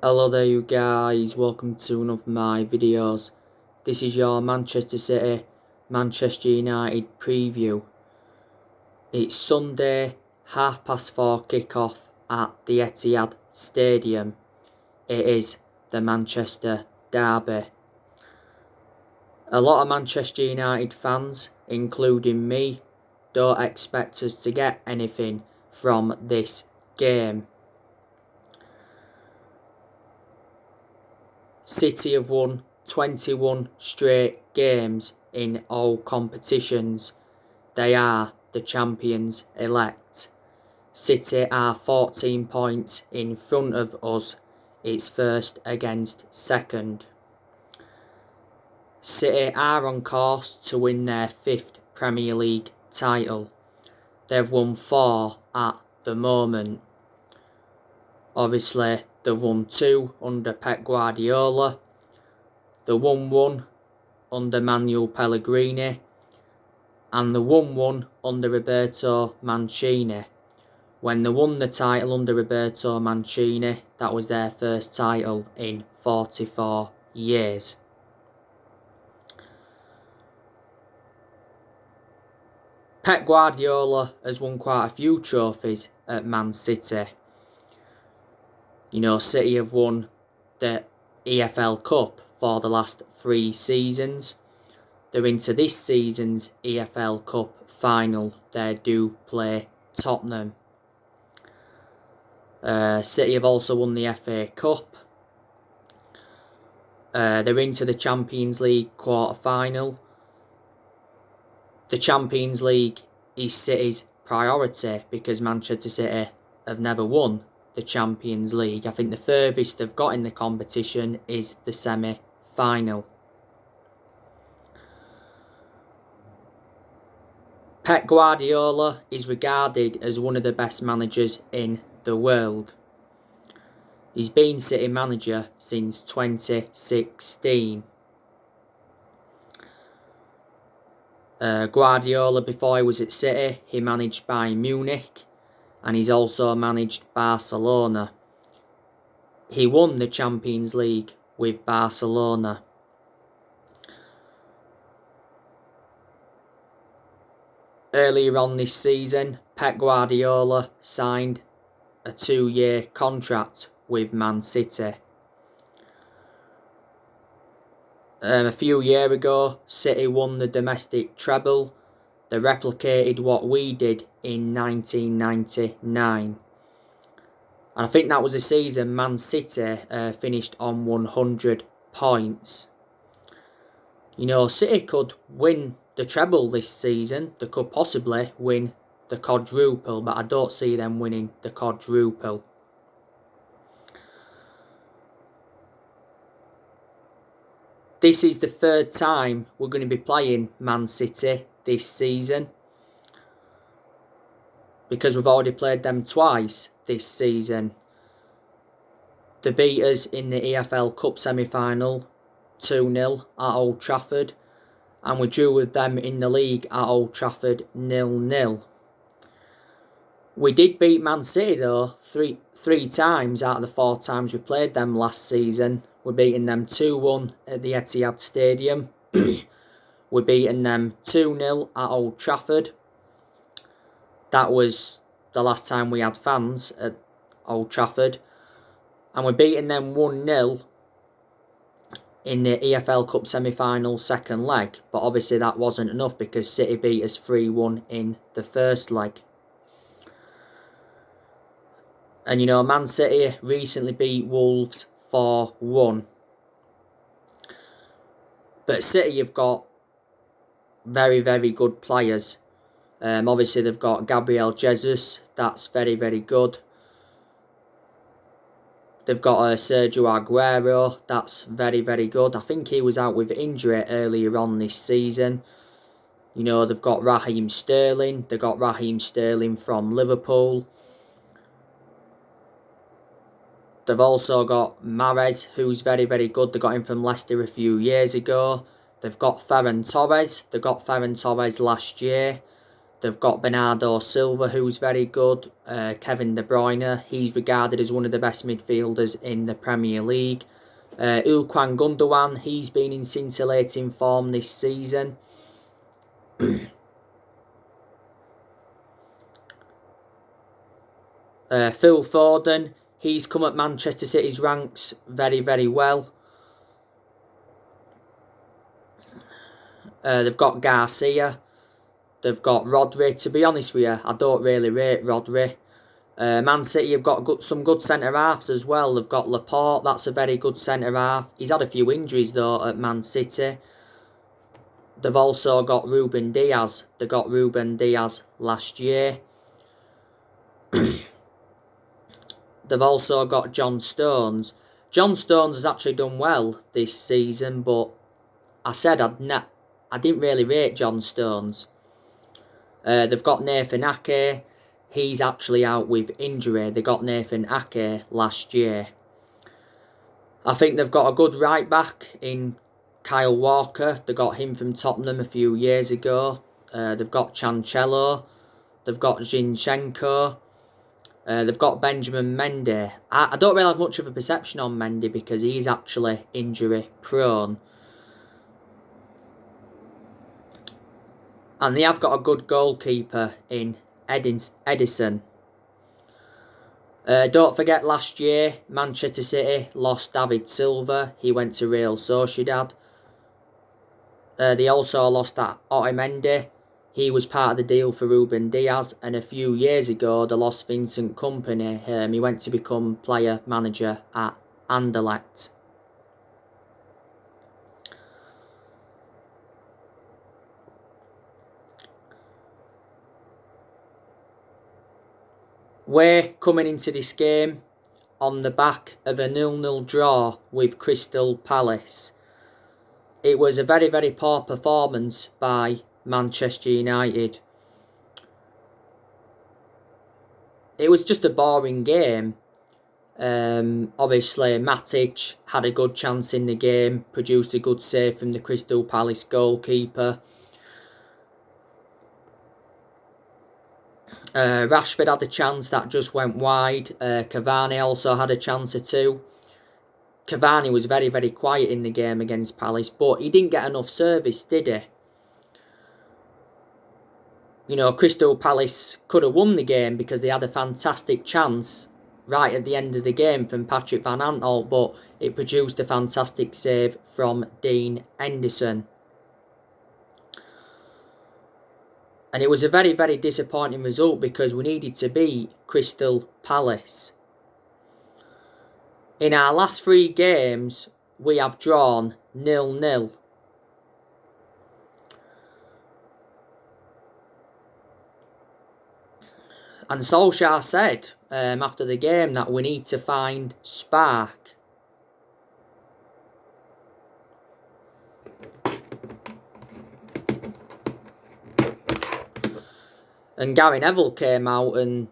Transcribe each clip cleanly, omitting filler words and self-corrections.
Hello there you guys, welcome to one of my videos. This is your Manchester City, Manchester United preview. It's Sunday, 4:30 kick-off at the Etihad Stadium. It is the Manchester Derby. A lot of Manchester United fans, including me, don't expect us to get anything from this game. City have won 21 straight games in all competitions. They are the champions elect. City are 14 points in front of us. It's first against second. City are on course to win their 5th Premier League title. They've won 4 at the moment. Obviously, they've won 2 under Pep Guardiola. They won 1 under Manuel Pellegrini. And they won 1 under Roberto Mancini. When they won the title under Roberto Mancini, that was their first title in 44 years. Pep Guardiola has won quite a few trophies at Man City. You know, City have won the EFL Cup for the last 3 seasons. They're into this season's EFL Cup final. They do play Tottenham. City have also won the FA Cup. They're into the Champions League quarter-final. The Champions League is City's priority because Manchester City have never won the Champions League. I think the furthest they've got in the competition is the semi-final. Pep Guardiola is regarded as one of the best managers in the world. He's been City manager since 2016. Guardiola, before he was at City, he managed Bayern Munich. And he's also managed Barcelona. He won the Champions League with Barcelona. Earlier on this season, Pep Guardiola signed a 2-year contract with Man City. A few years ago, City won the domestic treble. They replicated what we did in 1999. And I think that was a season Man City finished on 100 points. You know, City could win the treble this season. They could possibly win the quadruple, but I don't see them winning the quadruple. This is the 3rd time we're going to be playing Man City this season, because we've already played them twice this season. They beat us in the EFL Cup semi-final 2-0 at Old Trafford, and we drew with them in the league at Old Trafford 0-0. We did beat Man City though three times out of the 4 times we played them last season. We're beating them 2-1 at the Etihad Stadium. We're beating them 2-0 at Old Trafford. That was the last time we had fans at Old Trafford. And we're beating them 1-0 in the EFL Cup semi-final 2nd leg. But obviously that wasn't enough because City beat us 3-1 in the 1st leg. And you know, Man City recently beat Wolves 4-1. But City have got very, very good players. Obviously, they've got Gabriel Jesus. That's very, very good. They've got Sergio Aguero. That's very, very good. I think he was out with injury earlier on this season. You know, they've got Raheem Sterling. They've got Raheem Sterling from Liverpool. They've also got Mahrez, who's very, very good. They got him from Leicester a few years ago. They've got Ferran Torres. They got Ferran Torres last year. They've got Bernardo Silva, who's very good. Kevin De Bruyne, he's regarded as one of the best midfielders in the Premier League. Ilkay Gundogan, he's been in scintillating form this season. Phil Foden, he's come at Manchester City's ranks very, very well. They've got Garcia. They've got Rodri. To be honest with you, I don't really rate Rodri. Man City have got some good centre-halves as well. They've got Laporte, that's a very good centre-half. He's had a few injuries though at Man City. They've also got Ruben Diaz. They got Ruben Diaz last year. They've also got John Stones. John Stones has actually done well this season, but I said I didn't really rate John Stones. They've got Nathan Ake. He's actually out with injury. They got Nathan Ake last year. I think they've got a good right back in Kyle Walker. They got him from Tottenham a few years ago. They've got Cancelo. They've got Zinchenko. They've got Benjamin Mendy. I don't really have much of a perception on Mendy because he's actually injury prone. And they have got a good goalkeeper in Ederson. Don't forget last year, Manchester City lost David Silva. He went to Real Sociedad. They also lost Otamendi. He was part of the deal for Ruben Diaz. And a few years ago, they lost Vincent Kompany. He went to become player manager at Anderlecht. We're coming into this game on the back of a 0-0 draw with Crystal Palace. It was a very, very poor performance by Manchester United. It was just a boring game. Obviously, Matic had a good chance in the game, produced a good save from the Crystal Palace goalkeeper. Rashford had a chance that just went wide. Cavani also had a chance or two. Cavani was very, very quiet in the game against Palace, but he didn't get enough service, did he? You know, Crystal Palace could have won the game because they had a fantastic chance right at the end of the game from Patrick Van Aanholt, but it produced a fantastic save from Dean Henderson. And it was a very, very disappointing result because we needed to beat Crystal Palace. In our last 3 games, we have drawn 0-0. And Solskjaer said after the game that we need to find spark. And Gary Neville came out and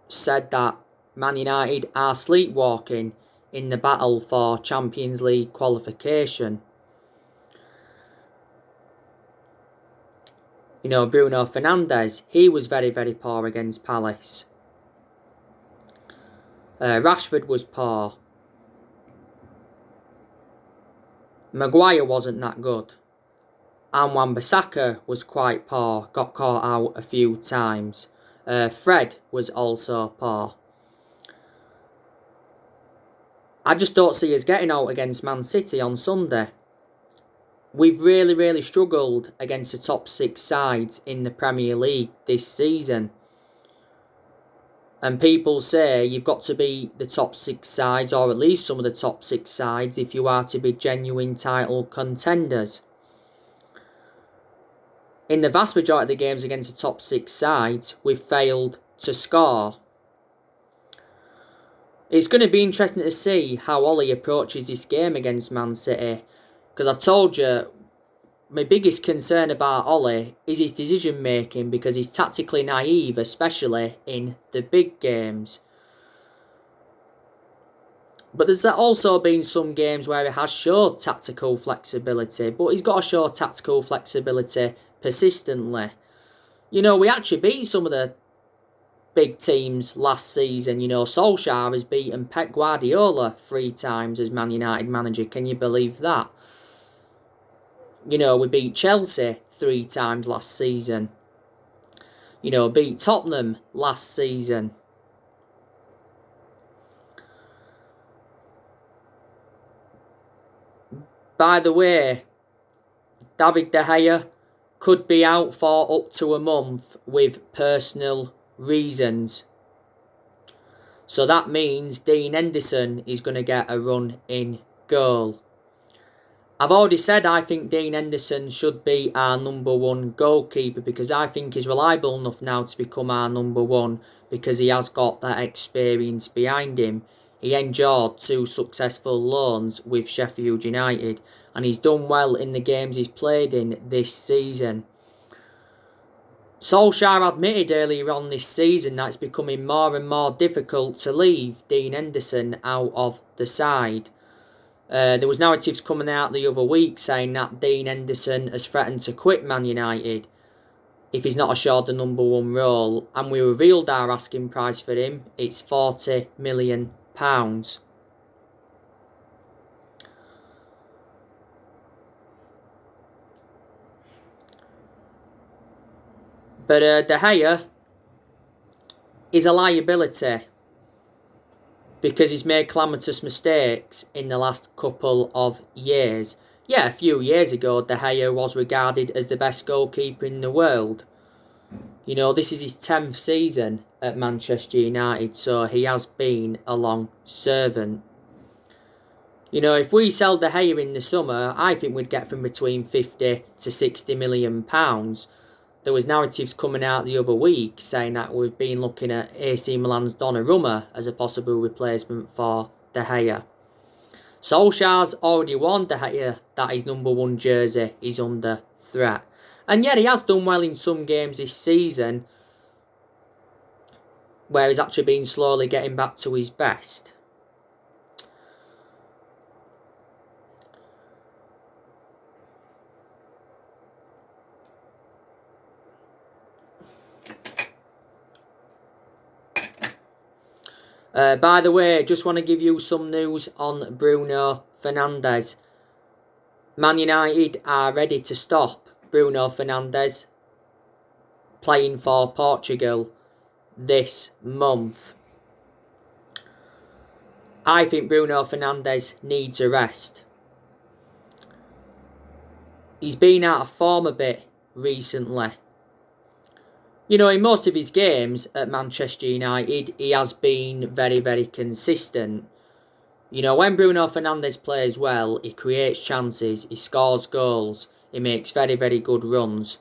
said that Man United are sleepwalking in the battle for Champions League qualification. You know, Bruno Fernandes, he was very, very poor against Palace. Rashford was poor. Maguire wasn't that good. And Wan-Bissaka was quite poor, got caught out a few times. Fred was also poor. I just don't see us getting out against Man City on Sunday. We've really, really struggled against the top 6 sides in the Premier League this season. And people say you've got to be the top 6 sides, or at least some of the top 6 sides, if you are to be genuine title contenders. In the vast majority of the games against the top 6 sides, we've failed to score. It's going to be interesting to see how Ollie approaches this game against Man City. Because I've told you, my biggest concern about Ollie is his decision making, because he's tactically naive, especially in the big games. But there's also been some games where he has showed tactical flexibility, but he's got to show tactical flexibility persistently. You know, we actually beat some of the big teams last season. You know, Solskjaer has beaten Pep Guardiola 3 times as Man United manager. Can you believe that? You know, we beat Chelsea 3 times last season. You know, beat Tottenham last season. By the way, David De Gea could be out for up to a month with personal reasons. So that means Dean Henderson is going to get a run in goal. I've already said I think Dean Henderson should be our number 1 goalkeeper because I think he's reliable enough now to become our number 1 because he has got that experience behind him. He endured 2 successful loans with Sheffield United and he's done well in the games he's played in this season. Solskjaer admitted earlier on this season that it's becoming more and more difficult to leave Dean Henderson out of the side. There was narratives coming out the other week saying that Dean Henderson has threatened to quit Man United if he's not assured the number 1 role, and we revealed our asking price for him. It's £40 million. But De Gea is a liability because he's made calamitous mistakes in the last couple of years. Yeah, a few years ago, De Gea was regarded as the best goalkeeper in the world. You know, this is his 10th season at Manchester United, so he has been a long servant. You know, if we sell De Gea in the summer, I think we'd get from between 50 to 60 million pounds. There was narratives coming out the other week saying that we've been looking at AC Milan's Donnarumma as a possible replacement for De Gea. Solskjaer's already warned De Gea that his number 1 jersey is under threat. And yet he has done well in some games this season where he's actually been slowly getting back to his best. By the way, just want to give you some news on Bruno Fernandes. Man United are ready to stop Bruno Fernandes playing for Portugal this month. I think Bruno Fernandes needs a rest. He's been out of form a bit recently. You know, in most of his games at Manchester United, he has been very, very consistent. You know, when Bruno Fernandes plays well, he creates chances, he scores goals, he makes very, very good runs.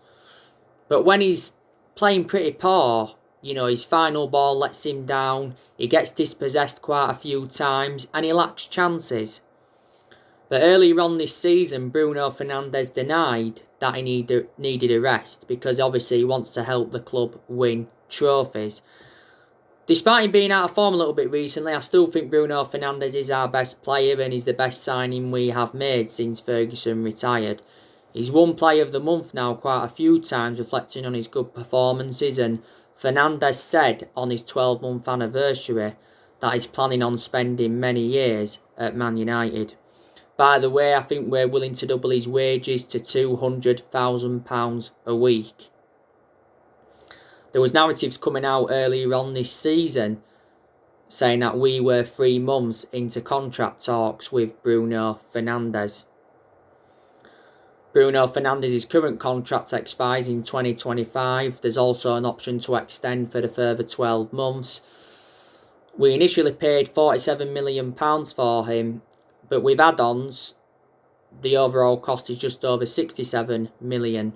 But when he's playing pretty poor, you know, his final ball lets him down, he gets dispossessed quite a few times, and he lacks chances. But earlier on this season, Bruno Fernandes denied that he needed a rest because obviously he wants to help the club win trophies. Despite him being out of form a little bit recently, I still think Bruno Fernandes is our best player and he's the best signing we have made since Ferguson retired. He's won Player of the Month now quite a few times, reflecting on his good performances, and Fernandes said on his 12-month anniversary that he's planning on spending many years at Man United. By the way, I think we're willing to double his wages to £200,000 a week. There was narratives coming out earlier on this season saying that we were 3 months into contract talks with Bruno Fernandes. Bruno Fernandes' current contract expires in 2025. There's also an option to extend for the further 12 months. We initially paid £47 million for him, but with add-ons, the overall cost is just over £67 million.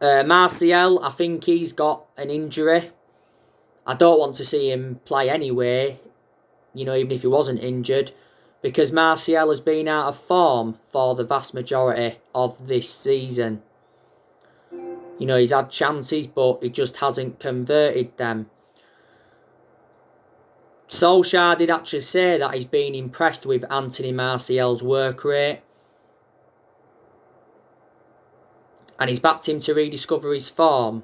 Martial, I think he's got an injury. I don't want to see him play anyway, you know, even if he wasn't injured, because Martial has been out of form for the vast majority of this season. You know, he's had chances, but he just hasn't converted them. Solskjaer did actually say that he's been impressed with Anthony Martial's work rate. and he's backed him to rediscover his form.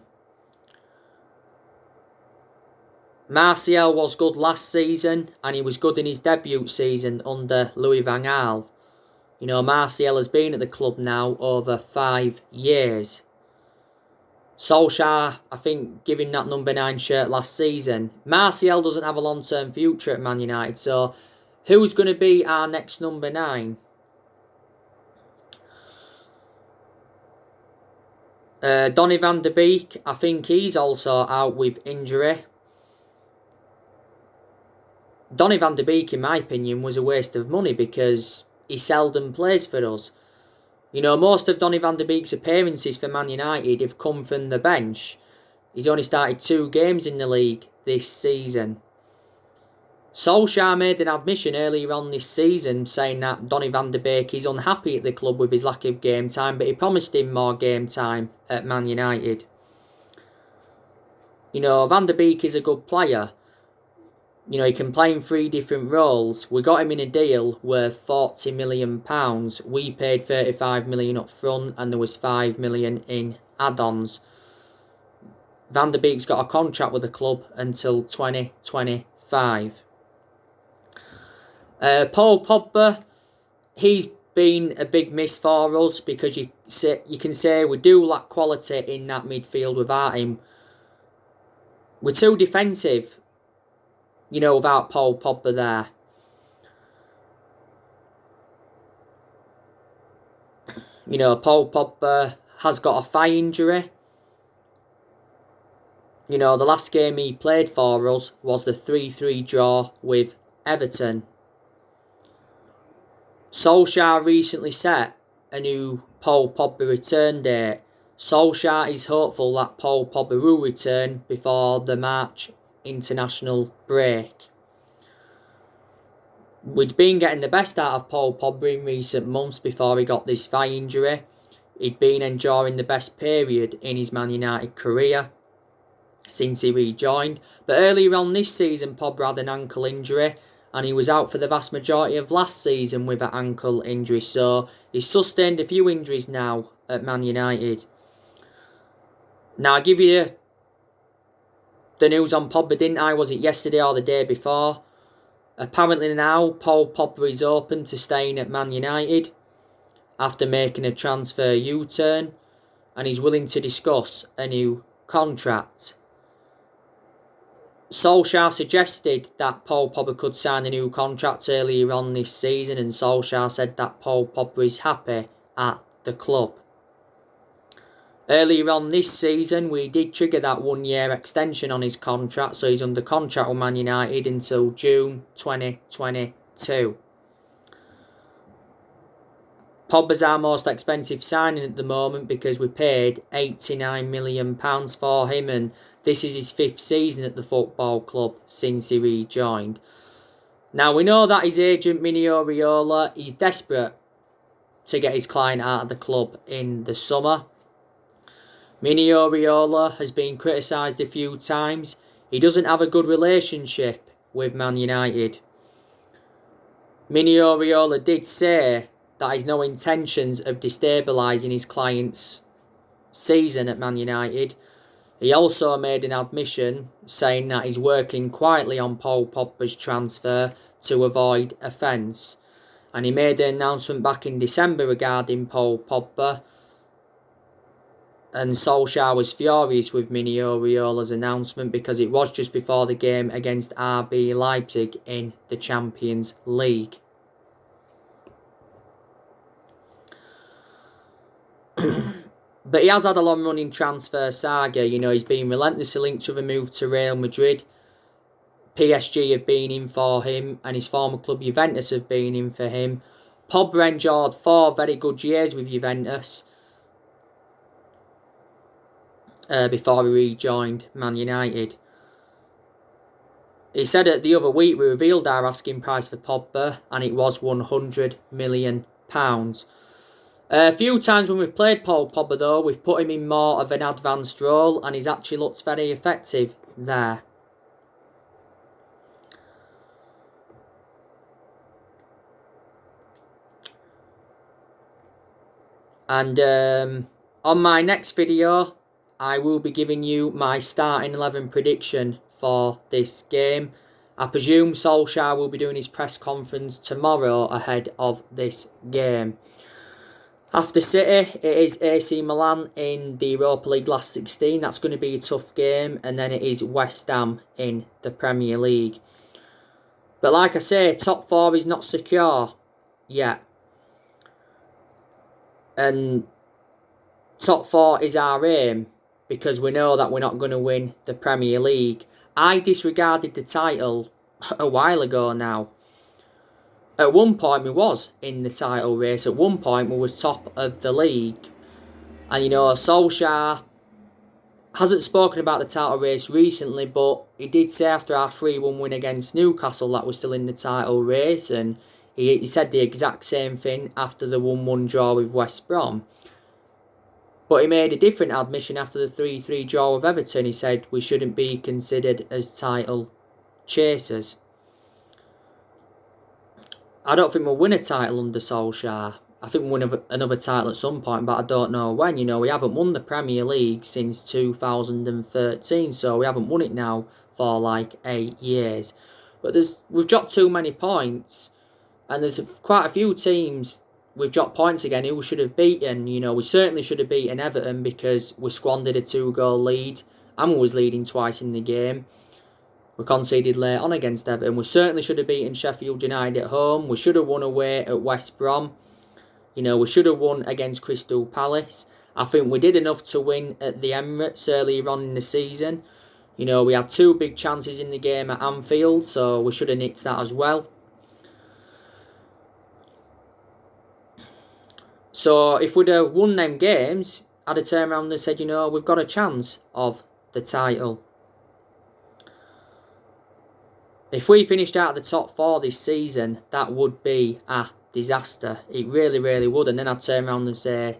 Martial was good last season, and he was good in his debut season under Louis van Gaal. You know, Martial has been at the club now over 5 years. Solskjaer, I think, gave him that number 9 shirt last season. Martial doesn't have a long-term future at Man United, so who's going to be our next number 9? Donny van de Beek, I think he's also out with injury. Donny van de Beek, in my opinion, was a waste of money because he seldom plays for us. You know, most of Donny van de Beek's appearances for Man United have come from the bench. He's only started 2 games in the league this season. Solskjaer made an admission earlier on this season saying that Donny van de Beek is unhappy at the club with his lack of game time, but he promised him more game time at Man United. You know, Van de Beek is a good player. You know, he can play in 3 different roles. We got him in a deal worth £40 million. We paid £35 million up front and there was £5 million in add-ons. Van de Beek's got a contract with the club until 2025. Paul Pogba, he's been a big miss for us because you can say we do lack quality in that midfield without him. We're too defensive, you know, without Paul Pogba there. You know, Paul Pogba has got a thigh injury. You know, the last game he played for us was the 3-3 draw with Everton. Solskjaer recently set a new Paul Pogba return date. Solskjaer is hopeful that Paul Pogba will return before the March international break. We'd been getting the best out of Paul Pogba in recent months before he got this thigh injury. He'd been enjoying the best period in his Man United career since he rejoined. But earlier on this season, Pogba had an ankle injury and he was out for the vast majority of last season with an ankle injury. So he's sustained a few injuries now at Man United. Now, I give you the news on Pogba, didn't I? Was it yesterday or the day before? Apparently now, Paul Pogba is open to staying at Man United after making a transfer U-turn, and he's willing to discuss a new contract. Solskjaer suggested that Paul Pogba could sign a new contract earlier on this season, and Solskjaer said that Paul Pogba is happy at the club. Earlier on this season, we did trigger that 1-year extension on his contract, so he's under contract with Man United until June 2022. Pogba's our most expensive signing at the moment because we paid £89 million for him, and this is his 5th season at the football club since he rejoined. Now, we know that his agent, Mino Raiola, is desperate to get his client out of the club in the summer. Mino Raiola has been criticised a few times. He doesn't have a good relationship with Man United. Mino Raiola did say that he's no intentions of destabilising his client's season at Man United. He also made an admission saying that he's working quietly on Paul Pogba's transfer to avoid offence. And he made an announcement back in December regarding Paul Pogba. And Solskjaer was furious with Mino Raiola's announcement because it was just before the game against RB Leipzig in the Champions League. But he has had a long-running transfer saga. You know, he's been relentlessly linked with a move to Real Madrid. PSG have been in for him, and his former club Juventus have been in for him. Pogba endured 4 very good years with Juventus before he rejoined Man United. He said that the other week we revealed our asking price for Pogba, and it was £100 million. A few times when we've played Paul Pogba though, we've put him in more of an advanced role, and he's actually looked very effective there. And On my next video, I will be giving you my starting 11 prediction for this game. I presume Solskjaer will be doing his press conference tomorrow ahead of this game. After City, it is AC Milan in the Europa League last 16. That's going to be a tough game. And then it is West Ham in the Premier League. But like I say, top 4 is not secure yet. And top 4 is our aim, because we know that we're not going to win the Premier League. I disregarded the title a while ago now. At one point we was in the title race. At one point we was top of the league. And you know, Solskjaer hasn't spoken about the title race recently, but he did say after our 3-1 win against Newcastle that we're still in the title race. And he said the exact same thing after the 1-1 draw with West Brom. But he made a different admission after the 3-3 draw with Everton. He said we shouldn't be considered as title chasers. I don't think we'll win a title under Solskjaer. I think we'll win another title at some point, but I don't know when. You know, we haven't won the Premier League since 2013, so we haven't won it now for like 8 years. But we've dropped too many points, and there's quite a few teams we've dropped points again who we should have beaten. You know, we certainly should have beaten Everton because we squandered a 2-goal lead and we was leading twice in the game. We conceded late on against Everton. We certainly should have beaten Sheffield United at home. We should have won away at West Brom. You know, we should have won against Crystal Palace. I think we did enough to win at the Emirates earlier on in the season. You know, we had 2 big chances in the game at Anfield, so we should have nicked that as well. So if we'd have won them games, I'd have turned around and said, you know, we've got a chance of the title. If we finished out of the top 4 this season, that would be a disaster. It really, really would. And then I'd turn around and say,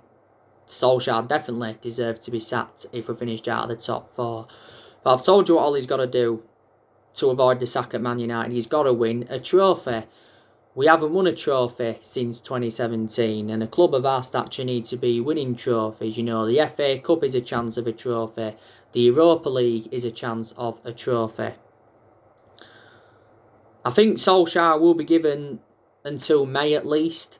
Solskjaer definitely deserved to be sacked if we finished out of the top 4. But I've told you what Ollie's got to do to avoid the sack at Man United. He's got to win a trophy. We haven't won a trophy since 2017, and a club of our stature needs to be winning trophies. You know, the FA Cup is a chance of a trophy. The Europa League is a chance of a trophy. I think Solskjaer will be given until May at least,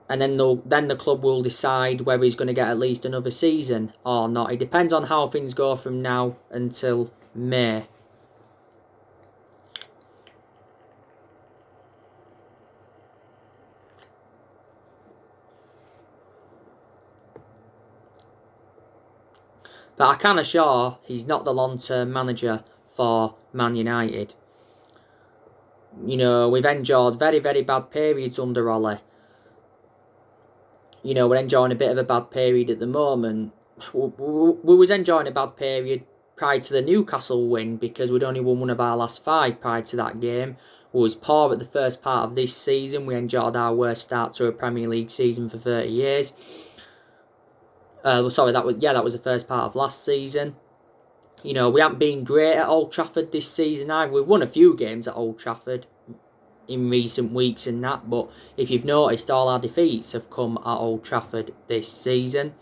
and then the club will decide whether he's going to get at least another season or not. It depends on how things go from now until May. But I can assure he's not the long-term manager for Man United. You know, we've endured very, very bad periods under Ollie. You know, we're enjoying a bit of a bad period at the moment. We was enjoying a bad period prior to the Newcastle win because we'd only won one of our last 5 prior to that game. We was poor at the first part of this season. We enjoyed our worst start to a Premier League season for 30 years. That was the first part of last season. You know, we haven't been great at Old Trafford this season either. We've won a few games at Old Trafford in recent weeks and that, but if you've noticed, all our defeats have come at Old Trafford this season.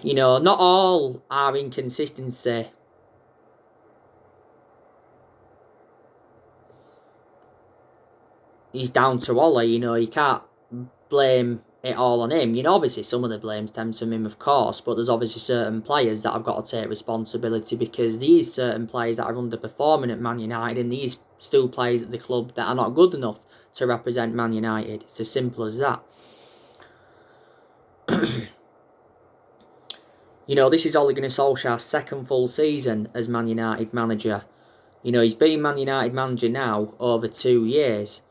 You know, not all our inconsistency is down to Ollie. You know, you can't blame it all on him. You know, obviously some of the blame stems from him, of course, but there's obviously certain players that have got to take responsibility because these certain players that are underperforming at Man United, and these still players at the club that are not good enough to represent Man United. It's as simple as that. You know, this is Ole Gunnar Solskjaer's second full season as Man United manager. You know, he's been Man United manager now over 2 years.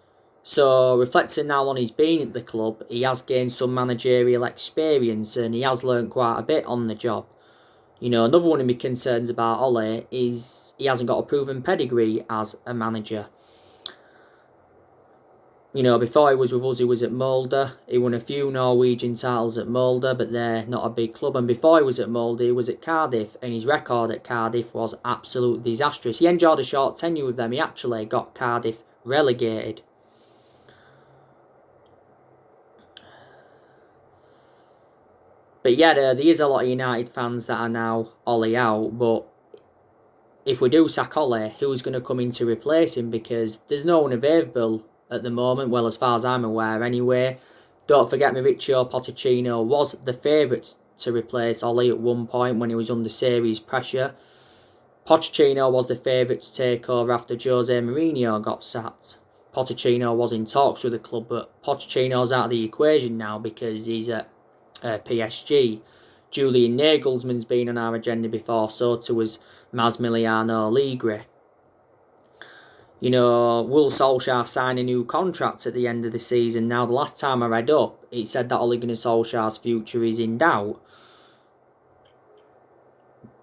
So, reflecting now on his being at the club, he has gained some managerial experience and he has learnt quite a bit on the job. You know, another one of my concerns about Ole is he hasn't got a proven pedigree as a manager. You know, before he was with us, he was at Molde. He won a few Norwegian titles at Molde, but they're not a big club. And before he was at Molde, he was at Cardiff, and his record at Cardiff was absolutely disastrous. He enjoyed a short tenure with them. He actually got Cardiff relegated. But yeah, there is a lot of United fans that are now Ollie out, but if we do sack Ollie, who's going to come in to replace him? Because there's no one available at the moment, well, as far as I'm aware anyway. Don't forget Mauricio Pochettino was the favourite to replace Ollie at one point when he was under serious pressure. Pochettino was the favourite to take over after Jose Mourinho got sacked. Pochettino was in talks with the club, but Pochettino's out of the equation now because he's at PSG. Julian Nagelsmann's been on our agenda before, so too was Massimiliano Allegri. You know, will Solskjaer sign a new contract at the end of the season? Now, the last time I read up, it said that Ole Gunnar Solskjaer's future is in doubt,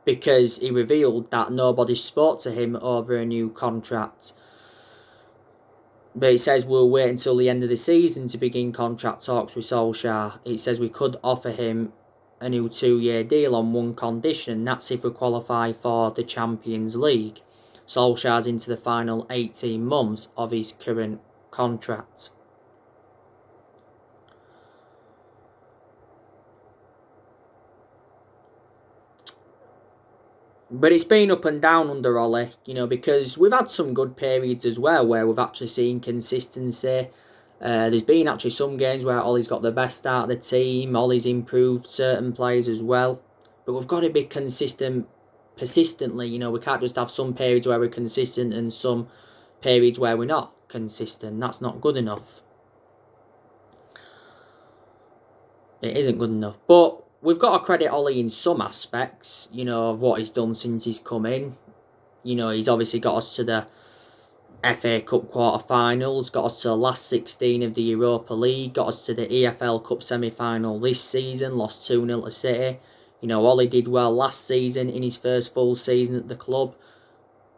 because he revealed that nobody spoke to him over a new contract. But it says we'll wait until the end of the season to begin contract talks with Solskjaer. It says we could offer him a new 2-year deal on one condition, that's if we qualify for the Champions League. Solskjaer's into the final 18 months of his current contract. But it's been up and down under Ole, you know, because we've had some good periods as well where we've actually seen consistency. There's been actually some games where Ole's got the best out of the team. Ole's improved certain players as well. But we've got to be consistent persistently. You know, we can't just have some periods where we're consistent and some periods where we're not consistent. That's not good enough. It isn't good enough. But we've got to credit Ole in some aspects, you know, of what he's done since he's come in. You know, he's obviously got us to the FA Cup quarter-finals, got us to the last 16 of the Europa League, got us to the EFL Cup semi-final this season, lost 2-0 to City. You know, Ole did well last season in his first full season at the club.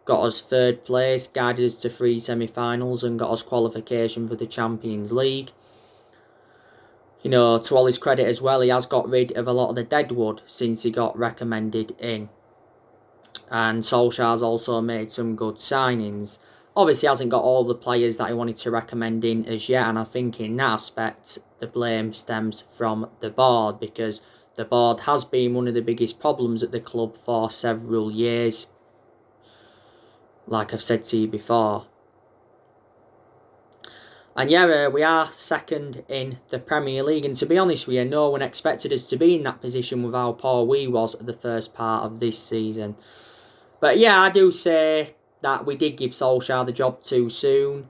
Got us third place, guided us to 3 semi-finals and got us qualification for the Champions League. You know, to Ole's credit as well, he has got rid of a lot of the deadwood since he got recommended in. And Solskjaer's also made some good signings. Obviously, he hasn't got all the players that he wanted to recommend in as yet, and I think in that aspect, the blame stems from the board, because the board has been one of the biggest problems at the club for several years, like I've said to you before. And yeah, we are second in the Premier League, and to be honest with you, no one expected us to be in that position with how poor we was at the first part of this season. But yeah, I do say that we did give Solskjaer the job too soon.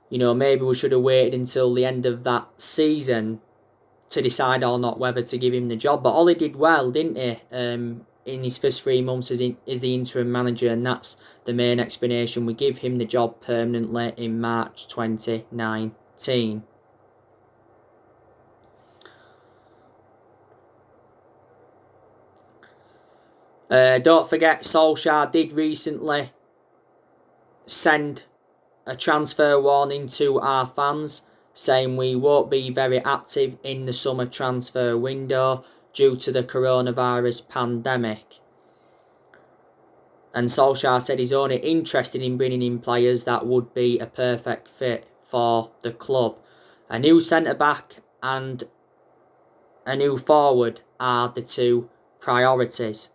You know, maybe we should have waited until the end of that season to decide or not whether to give him the job. But Ole did well, didn't he? In his first 3 months as the interim manager, and that's the main explanation. We give him the job permanently in March 2019. Don't forget, Solskjaer did recently send a transfer warning to our fans, saying we won't be very active in the summer transfer window due to the coronavirus pandemic. And Solskjaer said he's only interested in bringing in players that would be a perfect fit for the club. A new centre-back and a new forward are the 2 priorities.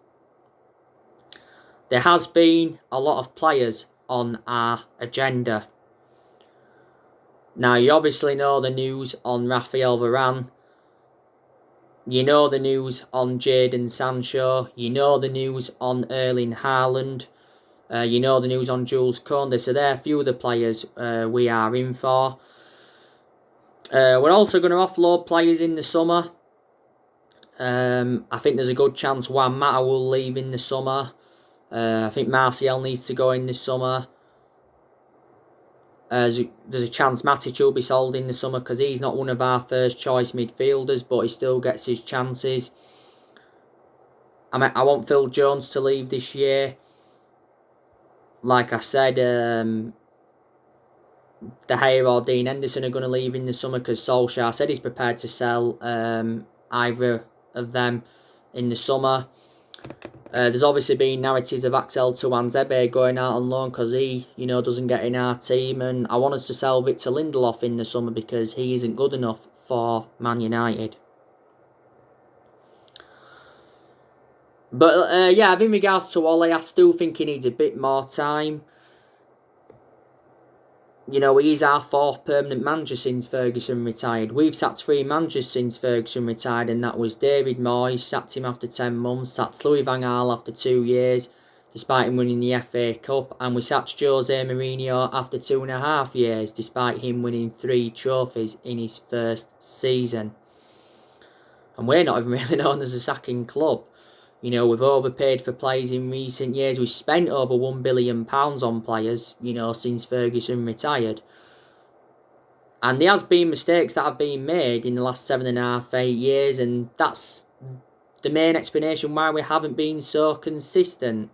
There has been a lot of players on our agenda. Now, you obviously know the news on Rafael Varane. You know the news on Jadon Sancho. You know the news on Erling Haaland. You know the news on Jules Koundé. So there are a few of the players we are in for. We're also going to offload players in the summer. I think there's a good chance Juan Mata will leave in the summer. I think Martial needs to go in this summer. There's a chance Matic will be sold in the summer because he's not one of our first choice midfielders, but he still gets his chances. I want Phil Jones to leave this year. Like I said, De Gea or Dean Henderson are going to leave in the summer because Solskjaer said he's prepared to sell either of them in the summer. There's obviously been narratives of Axel Tuanzebe going out on loan because he, you know, doesn't get in our team, and I want us to sell Victor Lindelof in the summer because he isn't good enough for Man United. But yeah, in regards to Ollie, I still think he needs a bit more time. You know, he's our fourth permanent manager since Ferguson retired. We've sacked 3 managers since Ferguson retired, and that was David Moyes, sacked him after 10 months, sacked Louis van Gaal after 2 years, despite him winning the FA Cup, and we sacked Jose Mourinho after 2.5 years, despite him winning 3 trophies in his first season. And we're not even really known as a sacking club. You know, we've overpaid for players in recent years. We've spent over £1 billion on players, you know, since Ferguson retired. And there has been mistakes that have been made in the last 7.5, 8 years, and that's the main explanation why we haven't been so consistent.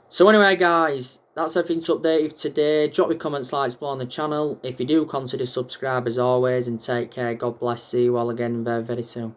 So anyway, guys, that's everything to update you today. Drop your comments, likes below on the channel. If you do, consider subscribe as always, and take care. God bless. See you all again very, very soon.